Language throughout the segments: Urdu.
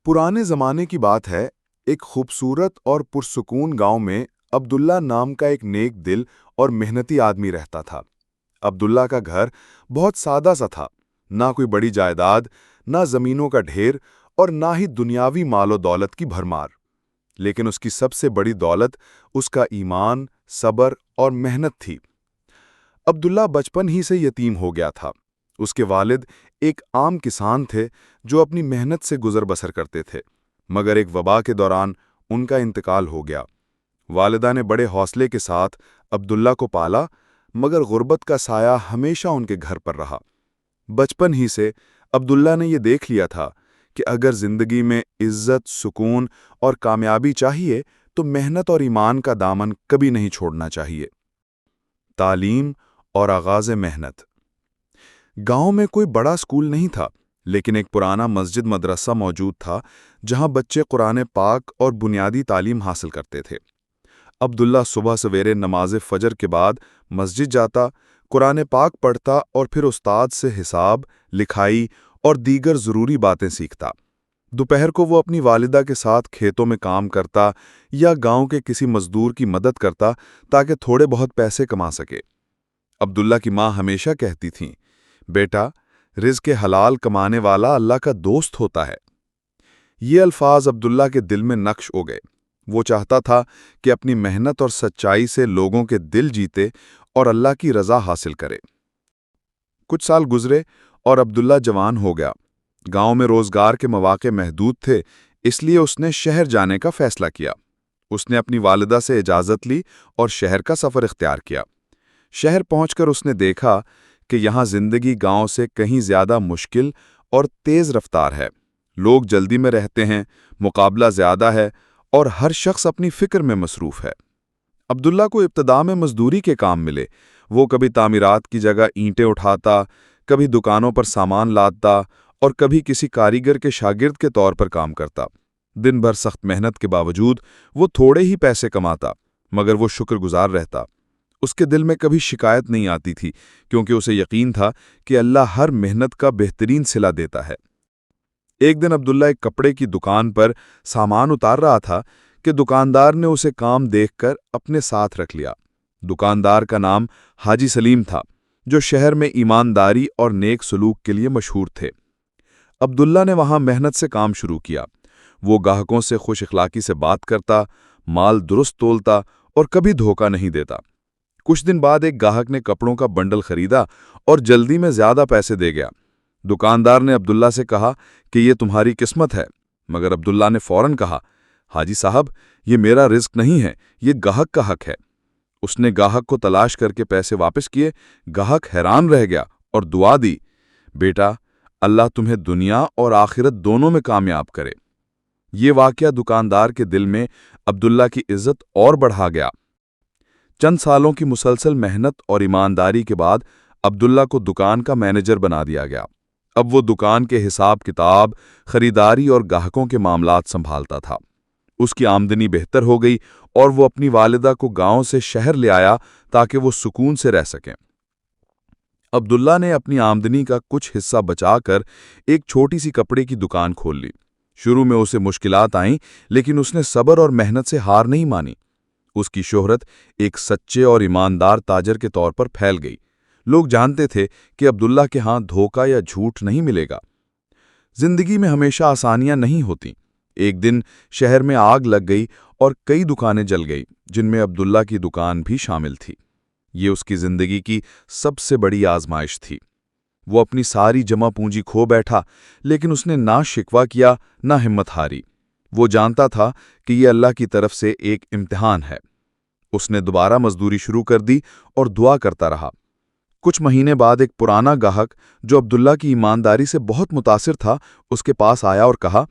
پرانے زمانے کی بات ہے، ایک خوبصورت اور پرسکون گاؤں میں عبداللہ نام کا ایک نیک دل اور محنتی آدمی رہتا تھا۔ عبداللہ کا گھر بہت سادہ سا تھا، نہ کوئی بڑی جائیداد، نہ زمینوں کا ڈھیر اور نہ ہی دنیاوی مال و دولت کی بھرمار۔ لیکن اس کی سب سے بڑی دولت اس کا ایمان، صبر اور محنت تھی۔ عبداللہ بچپن ہی سے یتیم ہو گیا تھا۔ اس کے والد ایک عام کسان تھے جو اپنی محنت سے گزر بسر کرتے تھے، مگر ایک وبا کے دوران ان کا انتقال ہو گیا۔ والدہ نے بڑے حوصلے کے ساتھ عبداللہ کو پالا، مگر غربت کا سایہ ہمیشہ ان کے گھر پر رہا۔ بچپن ہی سے عبداللہ نے یہ دیکھ لیا تھا کہ اگر زندگی میں عزت، سکون اور کامیابی چاہیے تو محنت اور ایمان کا دامن کبھی نہیں چھوڑنا چاہیے۔ تعلیم اور آغاز محنت۔ گاؤں میں کوئی بڑا اسکول نہیں تھا، لیکن ایک پرانا مسجد مدرسہ موجود تھا جہاں بچے قرآن پاک اور بنیادی تعلیم حاصل کرتے تھے۔ عبداللہ صبح سویرے نماز فجر کے بعد مسجد جاتا، قرآن پاک پڑھتا اور پھر استاد سے حساب، لکھائی اور دیگر ضروری باتیں سیکھتا۔ دوپہر کو وہ اپنی والدہ کے ساتھ کھیتوں میں کام کرتا یا گاؤں کے کسی مزدور کی مدد کرتا تاکہ تھوڑے بہت پیسے کما سکے۔ عبداللہ کی ماں ہمیشہ کہتی تھیں، بیٹا، رزق حلال کمانے والا اللہ کا دوست ہوتا ہے۔ یہ الفاظ عبداللہ کے دل میں نقش ہو گئے۔ وہ چاہتا تھا کہ اپنی محنت اور سچائی سے لوگوں کے دل جیتے اور اللہ کی رضا حاصل کرے۔ کچھ سال گزرے اور عبداللہ جوان ہو گیا۔ گاؤں میں روزگار کے مواقع محدود تھے، اس لیے اس نے شہر جانے کا فیصلہ کیا۔ اس نے اپنی والدہ سے اجازت لی اور شہر کا سفر اختیار کیا۔ شہر پہنچ کر اس نے دیکھا کہ یہاں زندگی گاؤں سے کہیں زیادہ مشکل اور تیز رفتار ہے۔ لوگ جلدی میں رہتے ہیں، مقابلہ زیادہ ہے اور ہر شخص اپنی فکر میں مصروف ہے۔ عبداللہ کو ابتدا میں مزدوری کے کام ملے۔ وہ کبھی تعمیرات کی جگہ اینٹیں اٹھاتا، کبھی دکانوں پر سامان لاتا اور کبھی کسی کاریگر کے شاگرد کے طور پر کام کرتا۔ دن بھر سخت محنت کے باوجود وہ تھوڑے ہی پیسے کماتا، مگر وہ شکر گزار رہتا۔ اس کے دل میں کبھی شکایت نہیں آتی تھی، کیونکہ اسے یقین تھا کہ اللہ ہر محنت کا بہترین صلہ دیتا ہے۔ ایک دن عبداللہ ایک کپڑے کی دکان پر سامان اتار رہا تھا کہ دکاندار نے اسے کام دیکھ کر اپنے ساتھ رکھ لیا۔ دکاندار کا نام حاجی سلیم تھا، جو شہر میں ایمانداری اور نیک سلوک کے لیے مشہور تھے۔ عبداللہ نے وہاں محنت سے کام شروع کیا۔ وہ گاہکوں سے خوش اخلاقی سے بات کرتا، مال درست تولتا اور کبھی دھوکہ نہیں دیتا۔ کچھ دن بعد ایک گاہک نے کپڑوں کا بنڈل خریدا اور جلدی میں زیادہ پیسے دے گیا۔ دکاندار نے عبداللہ سے کہا کہ یہ تمہاری قسمت ہے، مگر عبداللہ نے فوراً کہا، حاجی صاحب، یہ میرا رزق نہیں ہے، یہ گاہک کا حق ہے۔ اس نے گاہک کو تلاش کر کے پیسے واپس کیے۔ گاہک حیران رہ گیا اور دعا دی، بیٹا، اللہ تمہیں دنیا اور آخرت دونوں میں کامیاب کرے۔ یہ واقعہ دکاندار کے دل میں عبداللہ کی عزت اور بڑھا گیا۔ چند سالوں کی مسلسل محنت اور ایمانداری کے بعد عبداللہ کو دکان کا مینیجر بنا دیا گیا۔ اب وہ دکان کے حساب کتاب، خریداری اور گاہکوں کے معاملات سنبھالتا تھا۔ اس کی آمدنی بہتر ہو گئی اور وہ اپنی والدہ کو گاؤں سے شہر لے آیا تاکہ وہ سکون سے رہ سکیں۔ عبداللہ نے اپنی آمدنی کا کچھ حصہ بچا کر ایک چھوٹی سی کپڑے کی دکان کھول لی۔ شروع میں اسے مشکلات آئیں، لیکن اس نے صبر اور محنت سے ہار نہیں مانی۔ اس کی شہرت ایک سچے اور ایماندار تاجر کے طور پر پھیل گئی۔ لوگ جانتے تھے کہ عبداللہ کے ہاں دھوکہ یا جھوٹ نہیں ملے گا۔ زندگی میں ہمیشہ آسانیاں نہیں ہوتیں۔ ایک دن شہر میں آگ لگ گئی اور کئی دکانیں جل گئی، جن میں عبداللہ کی دکان بھی شامل تھی۔ یہ اس کی زندگی کی سب سے بڑی آزمائش تھی۔ وہ اپنی ساری جمع پونجی کھو بیٹھا، لیکن اس نے نہ شکوہ کیا نہ ہمت ہاری۔ وہ جانتا تھا کہ یہ اللہ کی طرف سے ایک امتحان ہے۔ اس نے دوبارہ مزدوری شروع کر دی اور دعا کرتا رہا۔ کچھ مہینے بعد ایک پرانا گاہک جو عبداللہ کی ایمانداری سے بہت متاثر تھا، اس کے پاس آیا اور کہا،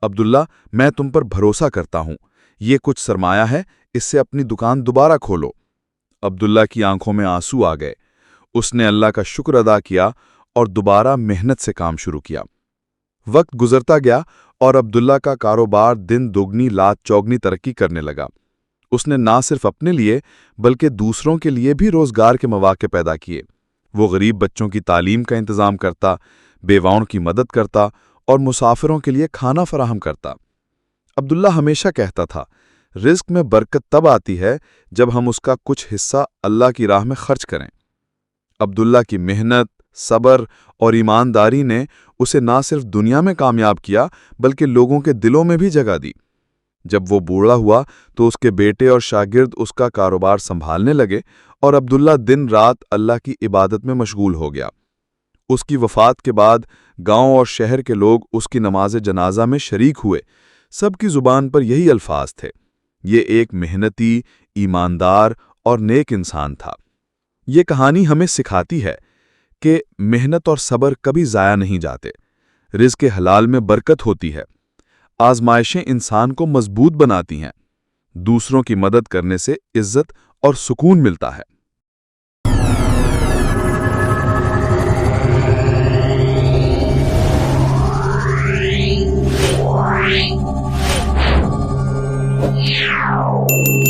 عبداللہ، میں تم پر بھروسہ کرتا ہوں۔ یہ کچھ سرمایہ ہے، اس سے اپنی دکان دوبارہ کھولو۔ عبداللہ کی آنکھوں میں آنسو آ گئے۔ اس نے اللہ کا شکر ادا کیا اور دوبارہ محنت سے کام شروع کیا۔ وقت گزرتا گیا اور عبداللہ کا کاروبار دن دگنی رات چوگنی ترقی کرنے لگا۔ اس نے نہ صرف اپنے لیے بلکہ دوسروں کے لیے بھی روزگار کے مواقع پیدا کیے۔ وہ غریب بچوں کی تعلیم کا انتظام کرتا، بیواؤں کی مدد کرتا اور مسافروں کے لیے کھانا فراہم کرتا۔ عبداللہ ہمیشہ کہتا تھا، رزق میں برکت تب آتی ہے جب ہم اس کا کچھ حصہ اللہ کی راہ میں خرچ کریں۔ عبداللہ کی محنت، صبر اور ایمانداری نے اسے نہ صرف دنیا میں کامیاب کیا بلکہ لوگوں کے دلوں میں بھی جگہ دی۔ جب وہ بوڑھا ہوا تو اس کے بیٹے اور شاگرد اس کا کاروبار سنبھالنے لگے اور عبداللہ دن رات اللہ کی عبادت میں مشغول ہو گیا۔ اس کی وفات کے بعد گاؤں اور شہر کے لوگ اس کی نماز جنازہ میں شریک ہوئے۔ سب کی زبان پر یہی الفاظ تھے، یہ ایک محنتی، ایماندار اور نیک انسان تھا۔ یہ کہانی ہمیں سکھاتی ہے کہ محنت اور صبر کبھی ضائع نہیں جاتے۔ رزق حلال میں برکت ہوتی ہے۔ آزمائشیں انسان کو مضبوط بناتی ہیں۔ دوسروں کی مدد کرنے سے عزت اور سکون ملتا ہے۔ Meow.